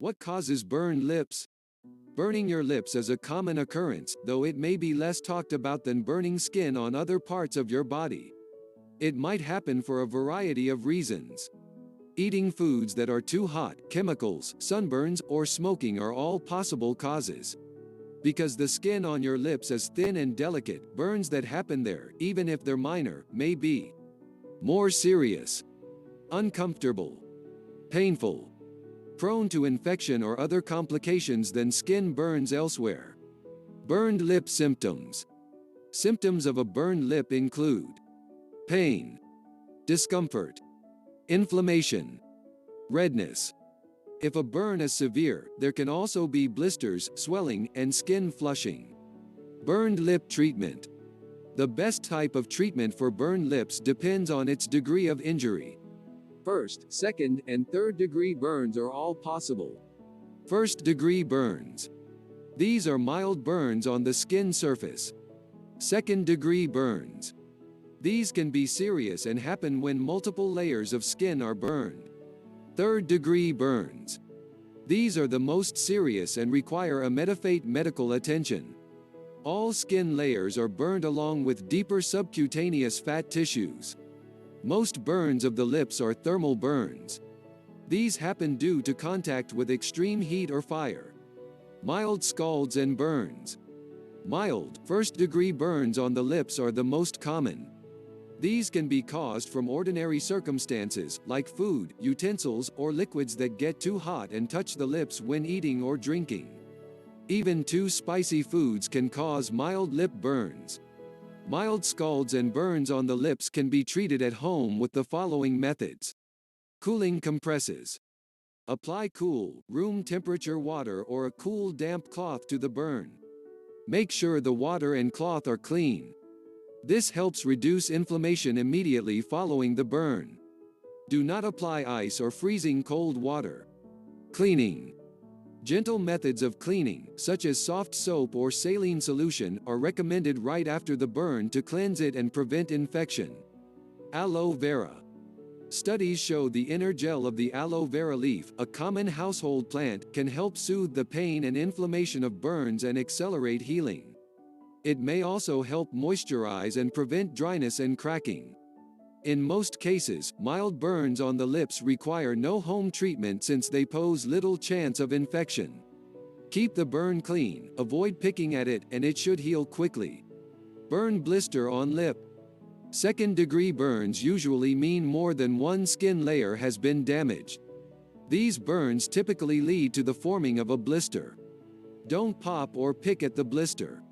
What causes burned lips? Burning your lips is a common occurrence, though it may be less talked about than burning skin on other parts of your body. It might happen for a variety of reasons. Eating foods that are too hot, chemicals, sunburns, or smoking are all possible causes. Because the skin on your lips is thin and delicate, burns that happen there, even if they're minor, may be more serious, uncomfortable, painful, prone to infection or other complications than skin burns elsewhere. Burned lip symptoms. Symptoms of a burned lip include pain, discomfort, inflammation, redness. If a burn is severe, there can also be blisters, swelling, and skin flushing. Burned lip treatment. The best type of treatment for burned lips depends on its degree of injury. First, second, and third degree burns are all possible. First degree burns. These are mild burns on the skin surface. Second degree burns. These can be serious and happen when multiple layers of skin are burned. Third degree burns. These are the most serious and require immediate medical attention. All skin layers are burned along with deeper subcutaneous fat tissues. Most burns of the lips are thermal burns. These happen due to contact with extreme heat or fire. Mild scalds and burns. Mild, first-degree burns on the lips are the most common. These can be caused from ordinary circumstances, like food, utensils, or liquids that get too hot and touch the lips when eating or drinking. Even too spicy foods can cause mild lip burns. Mild scalds and burns on the lips can be treated at home with the following methods. Cooling compresses. Apply cool, room temperature water or a cool damp cloth to the burn. Make sure the water and cloth are clean. This helps reduce inflammation immediately following the burn. Do not apply ice or freezing cold water. Cleaning. Gentle methods of cleaning, such as soft soap or saline solution, are recommended right after the burn to cleanse it and prevent infection. Aloe vera. Studies show the inner gel of the aloe vera leaf, a common household plant, can help soothe the pain and inflammation of burns and accelerate healing. It may also help moisturize and prevent dryness and cracking. In most cases, mild burns on the lips require no home treatment since they pose little chance of infection. Keep the burn clean, avoid picking at it, and it should heal quickly. Burn blister on lip. Second-degree burns usually mean more than one skin layer has been damaged. These burns typically lead to the forming of a blister. Don't pop or pick at the blister.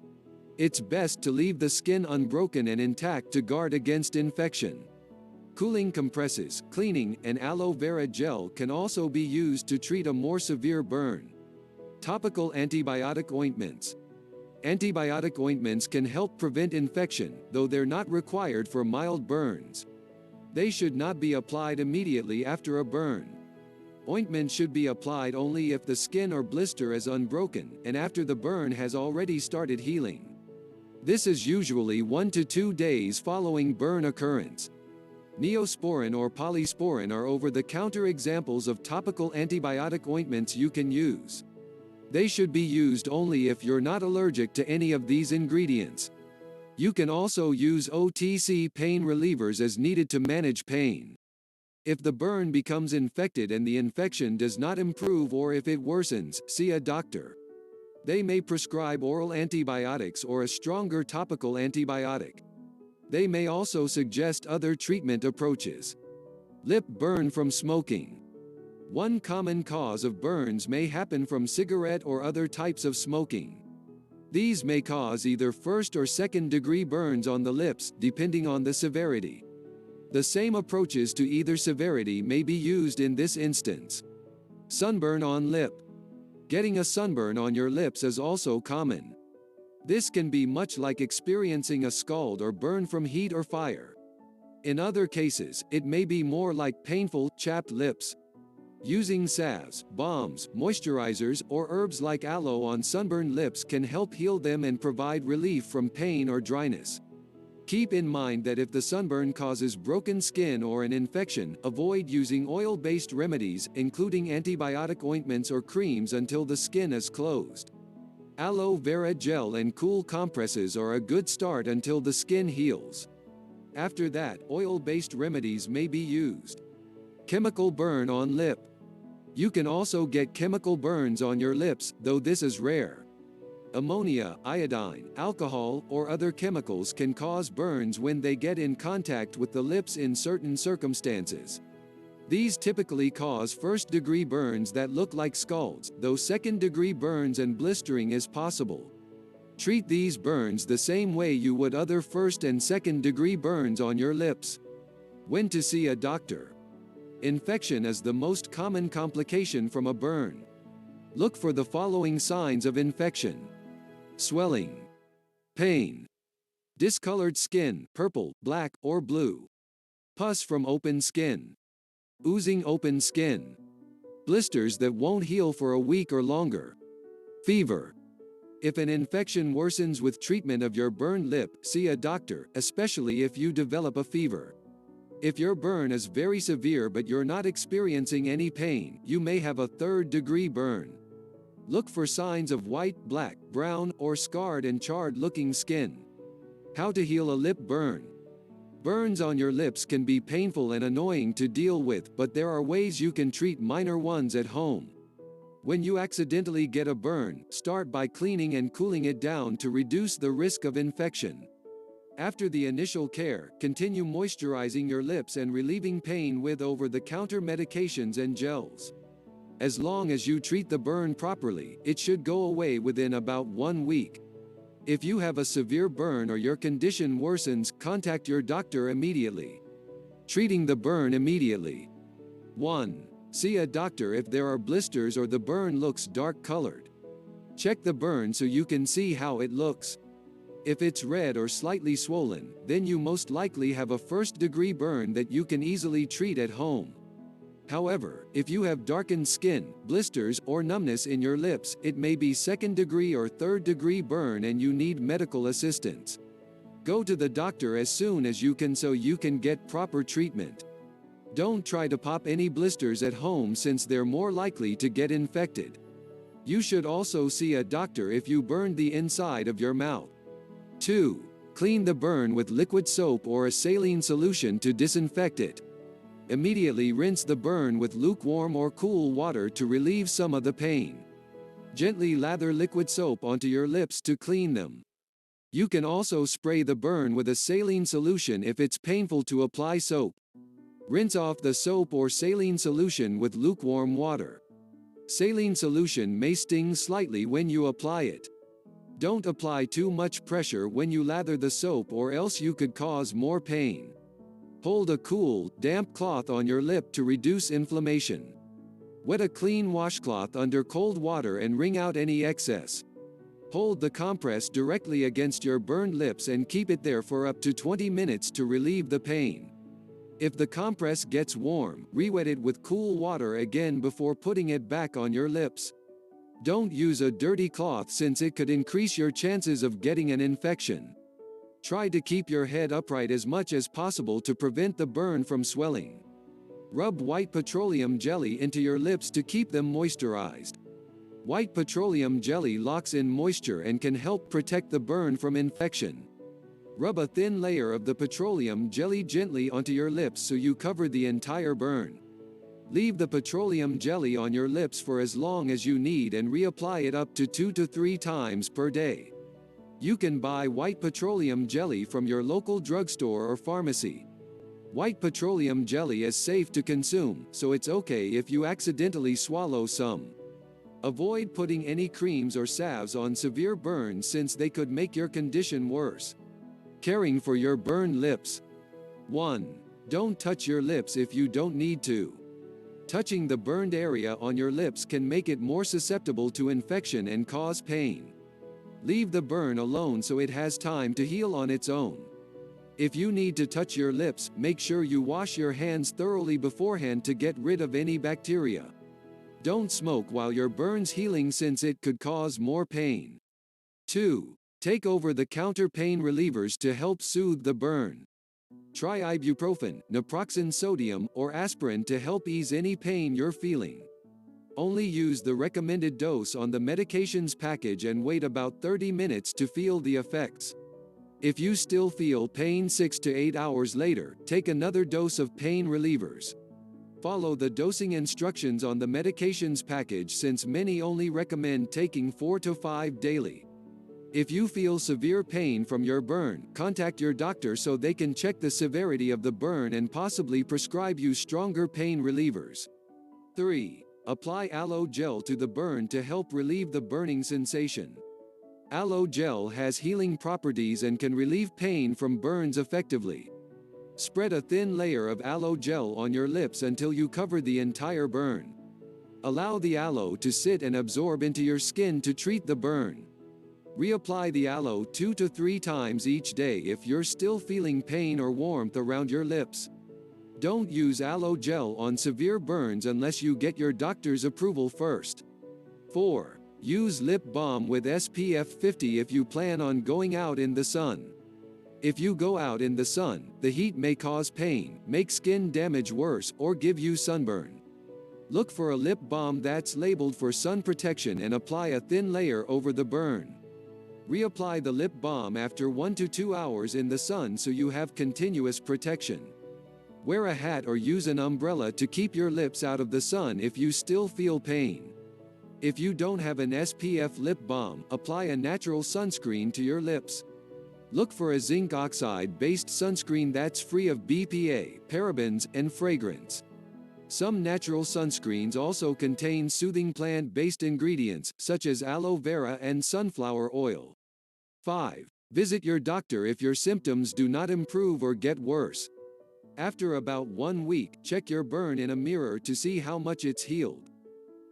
It's best to leave the skin unbroken and intact to guard against infection. Cooling compresses, cleaning, and aloe vera gel can also be used to treat a more severe burn. Topical antibiotic ointments. Antibiotic ointments can help prevent infection, though they're not required for mild burns. They should not be applied immediately after a burn. Ointment should be applied only if the skin or blister is unbroken, and after the burn has already started healing. This is usually 1 to 2 days following burn occurrence. Neosporin or polysporin are over-the-counter examples of topical antibiotic ointments you can use. They should be used only if you're not allergic to any of these ingredients. You can also use OTC pain relievers as needed to manage pain. If the burn becomes infected and the infection does not improve or if it worsens, see a doctor. They may prescribe oral antibiotics or a stronger topical antibiotic. They may also suggest other treatment approaches. Lip burn from smoking. One common cause of burns may happen from cigarette or other types of smoking. These may cause either first or second-degree burns on the lips, depending on the severity. The same approaches to either severity may be used in this instance. Sunburn on lip. Getting a sunburn on your lips is also common. This can be much like experiencing a scald or burn from heat or fire. In other cases, it may be more like painful, chapped lips. Using salves, balms, moisturizers, or herbs like aloe on sunburned lips can help heal them and provide relief from pain or dryness. Keep in mind that if the sunburn causes broken skin or an infection, avoid using oil-based remedies, including antibiotic ointments or creams until the skin is closed. Aloe vera gel and cool compresses are a good start until the skin heals. After that, oil-based remedies may be used. Chemical burn on lip. You can also get chemical burns on your lips, though this is rare. Ammonia, iodine, alcohol, or other chemicals can cause burns when they get in contact with the lips in certain circumstances. These typically cause first-degree burns that look like scalds, though second-degree burns and blistering is possible. Treat these burns the same way you would other first- and second-degree burns on your lips. When to see a doctor. Infection is the most common complication from a burn. Look for the following signs of infection: swelling, pain, discolored skin, purple, black, or blue, pus from open skin, oozing open skin, blisters that won't heal for a week or longer, fever. If an infection worsens with treatment of your burned lip, see a doctor, especially if you develop a fever. If your burn is very severe but you're not experiencing any pain, you may have a third-degree burn. Look for signs of white, black, brown, or scarred and charred-looking skin. How to heal a lip burn. Burns on your lips can be painful and annoying to deal with, but there are ways you can treat minor ones at home. When you accidentally get a burn, start by cleaning and cooling it down to reduce the risk of infection. After the initial care, continue moisturizing your lips and relieving pain with over-the-counter medications and gels. As long as you treat the burn properly, it should go away within about 1 week. If you have a severe burn or your condition worsens, contact your doctor immediately. Treating the burn immediately. 1. See a doctor if there are blisters or the burn looks dark-colored. Check the burn so you can see how it looks. If it's red or slightly swollen, then you most likely have a first-degree burn that you can easily treat at home. However, if you have darkened skin, blisters, or numbness in your lips, it may be second-degree or third-degree burn and you need medical assistance. Go to the doctor as soon as you can so you can get proper treatment. Don't try to pop any blisters at home since they're more likely to get infected. You should also see a doctor if you burned the inside of your mouth. 2. Clean the burn with liquid soap or a saline solution to disinfect it. Immediately rinse the burn with lukewarm or cool water to relieve some of the pain. Gently lather liquid soap onto your lips to clean them. You can also spray the burn with a saline solution if it's painful to apply soap. Rinse off the soap or saline solution with lukewarm water. Saline solution may sting slightly when you apply it. Don't apply too much pressure when you lather the soap or else you could cause more pain. Hold a cool, damp cloth on your lip to reduce inflammation. Wet a clean washcloth under cold water and wring out any excess. Hold the compress directly against your burned lips and keep it there for up to 20 minutes to relieve the pain. If the compress gets warm, re-wet it with cool water again before putting it back on your lips. Don't use a dirty cloth since it could increase your chances of getting an infection. Try to keep your head upright as much as possible to prevent the burn from swelling. Rub white petroleum jelly into your lips to keep them moisturized. White petroleum jelly locks in moisture and can help protect the burn from infection. Rub a thin layer of the petroleum jelly gently onto your lips so you cover the entire burn. Leave the petroleum jelly on your lips for as long as you need and reapply it up to 2 to 3 times per day. You can buy white petroleum jelly from your local drugstore or pharmacy. White petroleum jelly is safe to consume, so it's okay if you accidentally swallow some. Avoid putting any creams or salves on severe burns since they could make your condition worse. Caring for your burned lips. 1. Don't touch your lips if you don't need to. Touching the burned area on your lips can make it more susceptible to infection and cause pain. Leave the burn alone so it has time to heal on its own. If you need to touch your lips, make sure you wash your hands thoroughly beforehand to get rid of any bacteria. Don't smoke while your burn's healing since it could cause more pain. 2. Take over-the-counter pain relievers to help soothe the burn. Try ibuprofen, naproxen sodium, or aspirin to help ease any pain you're feeling. Only use the recommended dose on the medication's package and wait about 30 minutes to feel the effects. If you still feel pain 6 to 8 hours later, take another dose of pain relievers. Follow the dosing instructions on the medication's package since many only recommend taking 4 to 5 daily. If you feel severe pain from your burn, contact your doctor so they can check the severity of the burn and possibly prescribe you stronger pain relievers. 3. Apply aloe gel to the burn to help relieve the burning sensation. Aloe gel has healing properties and can relieve pain from burns effectively. Spread a thin layer of aloe gel on your lips until you cover the entire burn. Allow the aloe to sit and absorb into your skin to treat the burn. Reapply the aloe 2 to 3 times each day if you're still feeling pain or warmth around your lips. Don't use aloe gel on severe burns unless you get your doctor's approval first. 4. Use lip balm with SPF 50 if you plan on going out in the sun. If you go out in the sun, the heat may cause pain, make skin damage worse, or give you sunburn. Look for a lip balm that's labeled for sun protection and apply a thin layer over the burn. Reapply the lip balm after 1 to 2 hours in the sun so you have continuous protection. Wear a hat or use an umbrella to keep your lips out of the sun if you still feel pain. If you don't have an SPF lip balm, apply a natural sunscreen to your lips. Look for a zinc oxide-based sunscreen that's free of BPA, parabens, and fragrance. Some natural sunscreens also contain soothing plant-based ingredients, such as aloe vera and sunflower oil. 5. Visit your doctor if your symptoms do not improve or get worse. After about 1 week, check your burn in a mirror to see how much it's healed.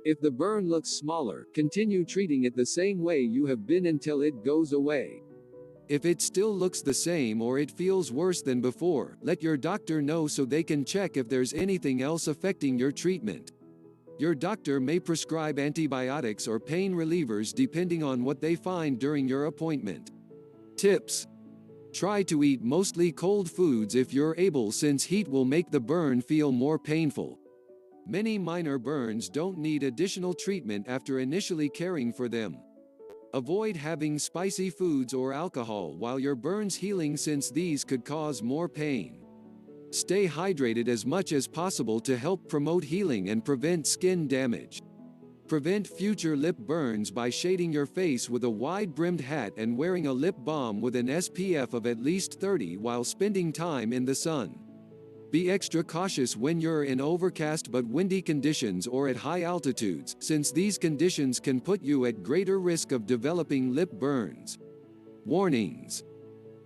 If the burn looks smaller, continue treating it the same way you have been until it goes away. If it still looks the same or it feels worse than before, let your doctor know so they can check if there's anything else affecting your treatment. Your doctor may prescribe antibiotics or pain relievers depending on what they find during your appointment. Tips: try to eat mostly cold foods if you're able, since heat will make the burn feel more painful. Many minor burns don't need additional treatment after initially caring for them. Avoid having spicy foods or alcohol while your burn's healing, since these could cause more pain. Stay hydrated as much as possible to help promote healing and prevent skin damage. Prevent future lip burns by shading your face with a wide-brimmed hat and wearing a lip balm with an SPF of at least 30 while spending time in the sun. Be extra cautious when you're in overcast but windy conditions or at high altitudes, since these conditions can put you at greater risk of developing lip burns. Warnings: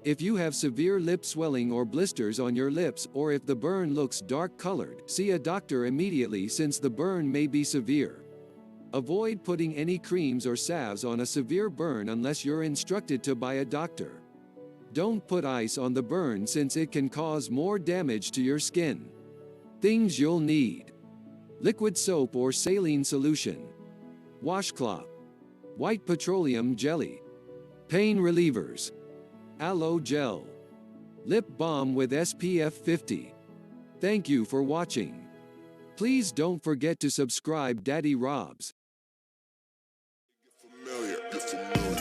if you have severe lip swelling or blisters on your lips, or if the burn looks dark-colored, see a doctor immediately since the burn may be severe. Avoid putting any creams or salves on a severe burn unless you're instructed to by a doctor. Don't put ice on the burn since it can cause more damage to your skin. Things you'll need: liquid soap or saline solution, washcloth, white petroleum jelly, pain relievers, aloe gel, lip balm with SPF 50. Thank you for watching. Please don't forget to subscribe. Daddy Robs. Get familiar.